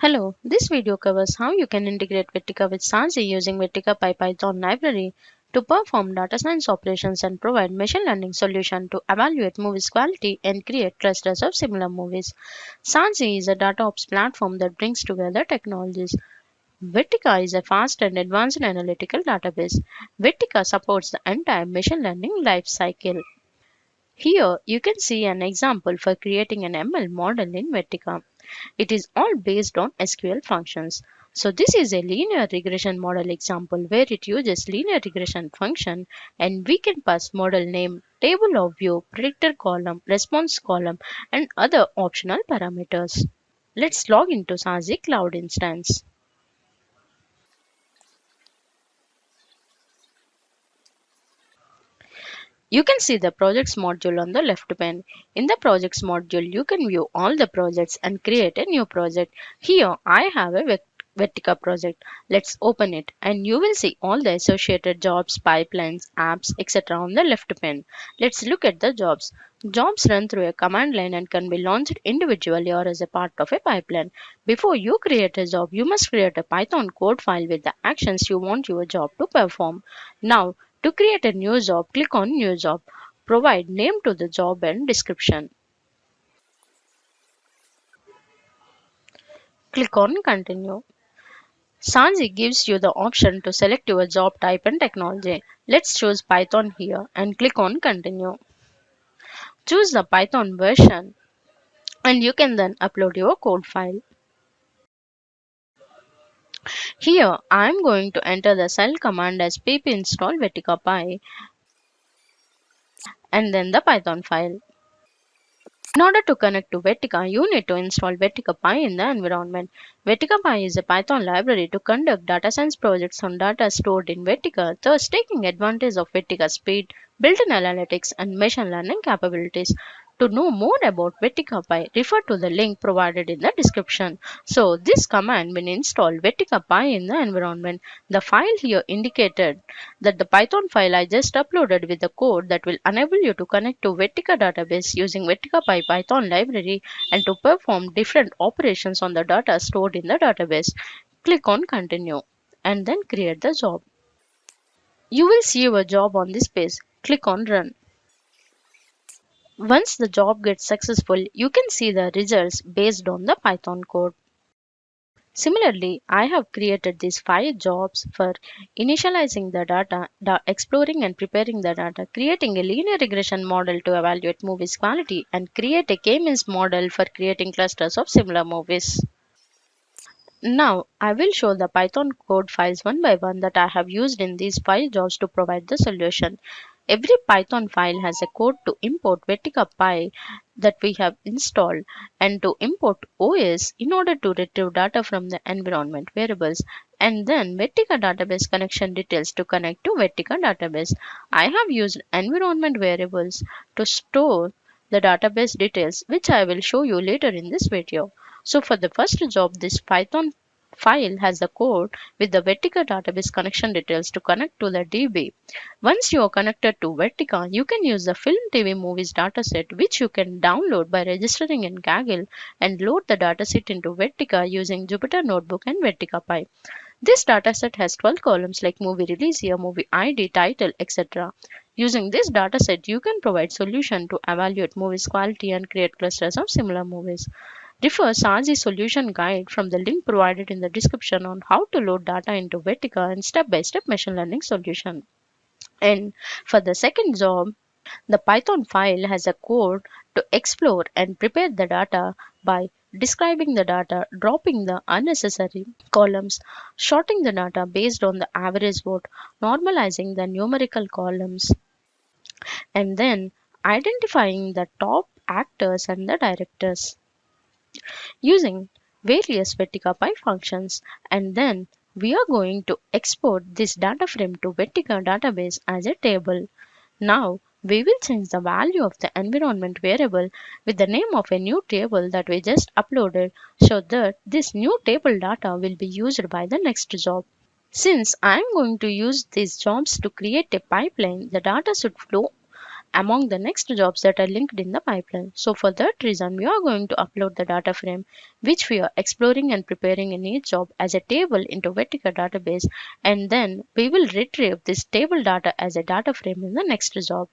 Hello, this video covers how you can integrate Vertica with Saagie using VerticaPy Python library to perform data science operations and provide machine learning solution to evaluate movies quality and create clusters of similar movies. Saagie is a data ops platform that brings together technologies. Vertica is a fast and advanced analytical database. Vertica supports the entire machine learning life cycle. Here you can see an example for creating an ML model in Vertica. It is all based on SQL functions. So this is a linear regression model example where it uses linear regression function and we can pass model name, table of view, predictor column, response column and other optional parameters. Let's log into Saagie Cloud instance. You can see the projects module on the left pane. In the projects module, you can view all the projects and create a new project. Here, I have a Vertica project. Let's open it and you will see all the associated jobs, pipelines, apps, etc. on the left pane. Let's look at the jobs. Jobs run through a command line and can be launched individually or as a part of a pipeline. Before you create a job, you must create a Python code file with the actions you want your job to perform. Now, to create a new job, click on New Job. Provide name to the job and description. Click on Continue. Saagie gives you the option to select your job type and technology. Let's choose Python here and click on Continue. Choose the Python version and you can then upload your code file. Here I am going to enter the cell command as pip install VerticaPy and then the Python file. In order to connect to Vertica, you need to install VerticaPy in the environment. VerticaPy is a Python library to conduct data science projects on data stored in Vertica, thus taking advantage of Vertica's speed, built-in analytics, and machine learning capabilities. To know more about VerticaPy, refer to the link provided in the description. So, this command will install VerticaPy in the environment. The file here indicated that the Python file I just uploaded with the code that will enable you to connect to Vertica database using VerticaPy Python library and to perform different operations on the data stored in the database. Click on Continue and then create the job. You will see your job on this page. Click on Run. Once the job gets successful, you can see the results based on the Python code. Similarly, I have created these 5 jobs for initializing the data, exploring and preparing the data, creating a linear regression model to evaluate movies quality, and create a k-means model for creating clusters of similar movies. Now, I will show the Python code files one by one that I have used in these 5 jobs to provide the solution. Every Python file has a code to import VerticaPy that we have installed and to import OS in order to retrieve data from the environment variables and then Vertica database connection details to connect to Vertica database. I have used environment variables to store the database details which I will show you later in this video. So for the first job, this Python file has the code with the Vertica database connection details to connect to the DB. Once you are connected to Vertica, you can use the Film TV Movies dataset which you can download by registering in Kaggle and load the dataset into Vertica using Jupyter Notebook and VerticaPy. This dataset has 12 columns like movie release year, movie ID, title, etc. Using this dataset, you can provide solution to evaluate movies quality and create clusters of similar movies. Refer Saagie solution guide from the link provided in the description on how to load data into Vertica and step-by-step machine learning solution. And for the second job, the Python file has a code to explore and prepare the data by describing the data, dropping the unnecessary columns, sorting the data based on the average vote, normalizing the numerical columns, and then identifying the top actors and the directors using various VerticaPy functions, and then we are going to export this data frame to Vertica database as a table. Now we will change the value of the environment variable with the name of a new table that we just uploaded so that this new table data will be used by the next job. Since I am going to use these jobs to create a pipeline, the data should flow among the next jobs that are linked in the pipeline. So for that reason, we are going to upload the data frame which we are exploring and preparing in each job as a table into Vertica database, and then we will retrieve this table data as a data frame in the next job.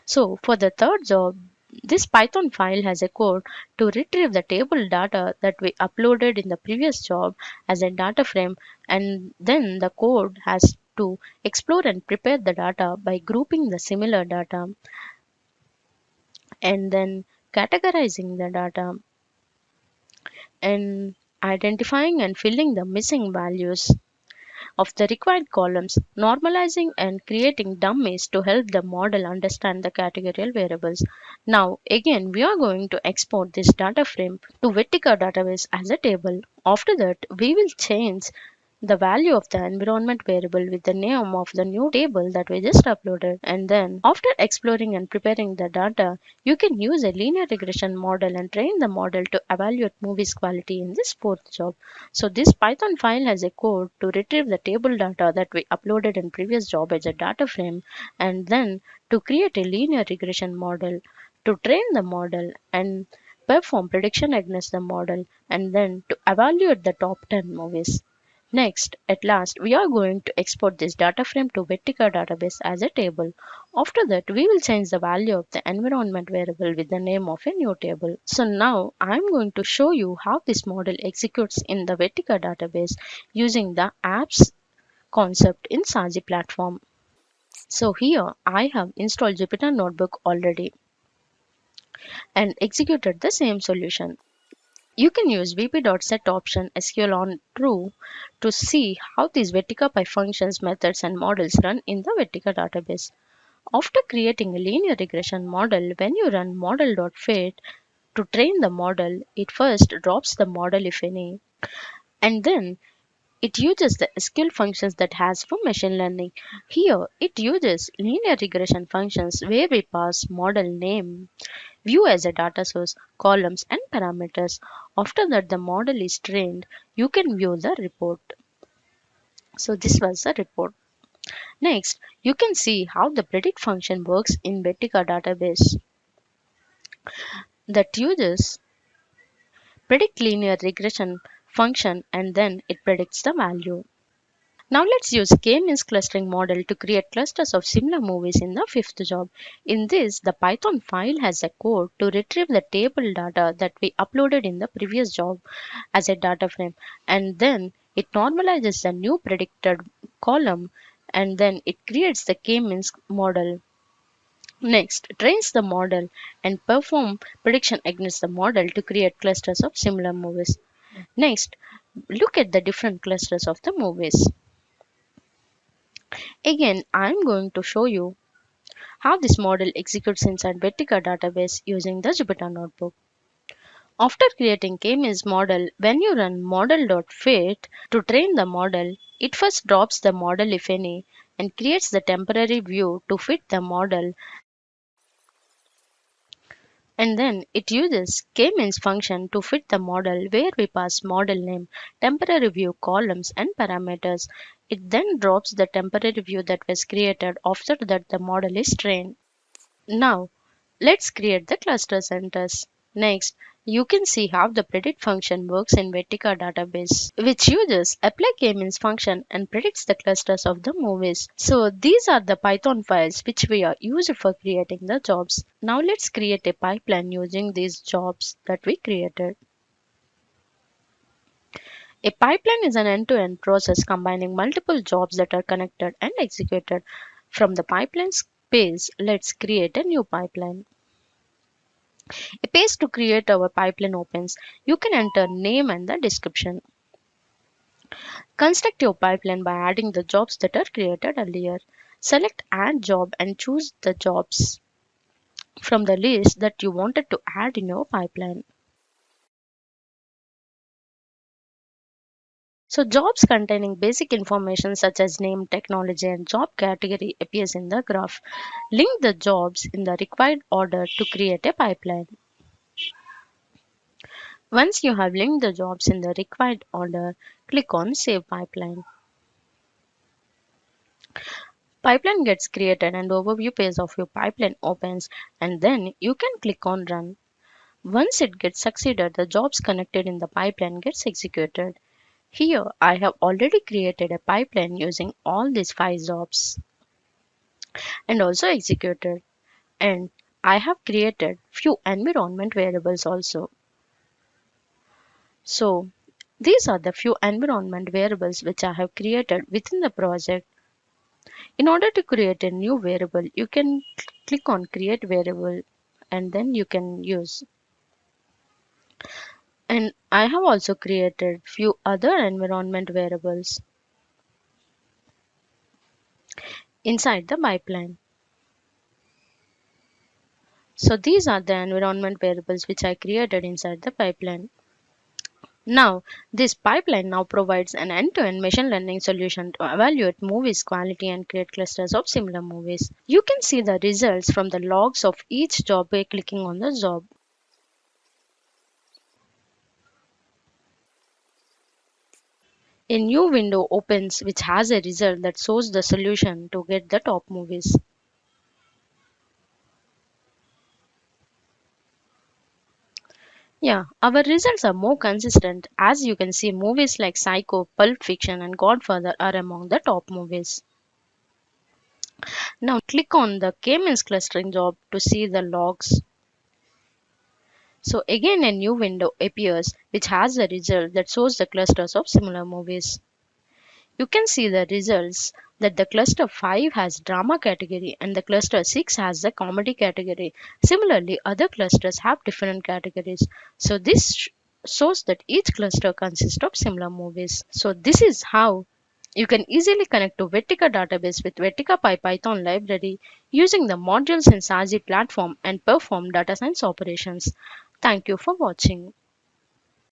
So for the third job, this Python file has a code to retrieve the table data that we uploaded in the previous job as a data frame, and then the code has to explore and prepare the data by grouping the similar data and then categorizing the data and identifying and filling the missing values of the required columns, normalizing and creating dummies to help the model understand the categorical variables. Now, again, we are going to export this data frame to Vertica database as a table. After that, we will change the value of the environment variable with the name of the new table that we just uploaded. And then, after exploring and preparing the data, you can use a linear regression model and train the model to evaluate movies quality in this fourth job. So this Python file has a code to retrieve the table data that we uploaded in previous job as a data frame, and then to create a linear regression model to train the model and perform prediction against the model, and then to evaluate the top 10 movies. Next, at last, we are going to export this data frame to Vertica database as a table. After that, we will change the value of the environment variable with the name of a new table. So now I'm going to show you how this model executes in the Vertica database using the apps concept in Saagie platform. So here I have installed Jupyter Notebook already and executed the same solution. You can use vp.set option SQL on true to see how these VerticaPy functions, methods, and models run in the Vertica database. After creating a linear regression model, when you run model.fit to train the model, it first drops the model if any, and then it uses the SQL functions that has for machine learning. Here, it uses linear regression functions where we pass model name, view as a data source, columns, and parameters. After that, the model is trained. You can view the report. So this was the report. Next, you can see how the predict function works in Vertica database that uses predict linear regression function, and then it predicts the value. Now let's use K-means clustering model to create clusters of similar movies in the fifth job. In this, the Python file has a code to retrieve the table data that we uploaded in the previous job as a data frame, and then it normalizes the new predicted column, and then it creates the K-means model. Next, trains the model and perform prediction against the model to create clusters of similar movies. Next, look at the different clusters of the movies. Again, I'm going to show you how this model executes inside Vertica database using the Jupyter Notebook. After creating K-means model, when you run model.fit to train the model, it first drops the model if any and creates the temporary view to fit the model, and then it uses k-means function to fit the model where we pass model name, temporary view, columns, and parameters. It then drops the temporary view that was created after that the model is trained. Now, let's create the cluster centers. Next, you can see how the predict function works in Vertica database, which uses apply k-means function and predicts the clusters of the movies. So these are the Python files which we are used for creating the jobs. Now let's create a pipeline using these jobs that we created. A pipeline is an end-to-end process combining multiple jobs that are connected and executed. From the pipeline space, let's create a new pipeline. A page to create our pipeline opens. You can enter name and the description. Construct your pipeline by adding the jobs that are created earlier. Select add job and choose the jobs from the list that you wanted to add in your pipeline. So jobs containing basic information such as name, technology, and job category appears in the graph. Link the jobs in the required order to create a pipeline. Once you have linked the jobs in the required order, click on Save Pipeline. Pipeline gets created and overview page of your pipeline opens, and then you can click on run. Once it gets succeeded, the jobs connected in the pipeline gets executed. Here I have already created a pipeline using all these 5 jobs and also executed. And I have created few environment variables also. So these are the few environment variables which I have created within the project. In order to create a new variable, you can click on create variable and then you can use. And I have also created few other environment variables inside the pipeline. So these are the environment variables which I created inside the pipeline. Now, this pipeline now provides an end-to-end machine learning solution to evaluate movies quality and create clusters of similar movies. You can see the results from the logs of each job by clicking on the job. A new window opens which has a result that shows the solution to get the top movies. Yeah, our results are more consistent. As you can see, movies like Psycho, Pulp Fiction, and Godfather are among the top movies. Now click on the K-means clustering job to see the logs. So again a new window appears which has the result that shows the clusters of similar movies. You can see the results that the cluster 5 has drama category and the cluster 6 has the comedy category. Similarly, other clusters have different categories. So this shows that each cluster consists of similar movies. So this is how you can easily connect to Vertica database with VerticaPy Python library using the modules in Saagie platform and perform data science operations. Thank you for watching.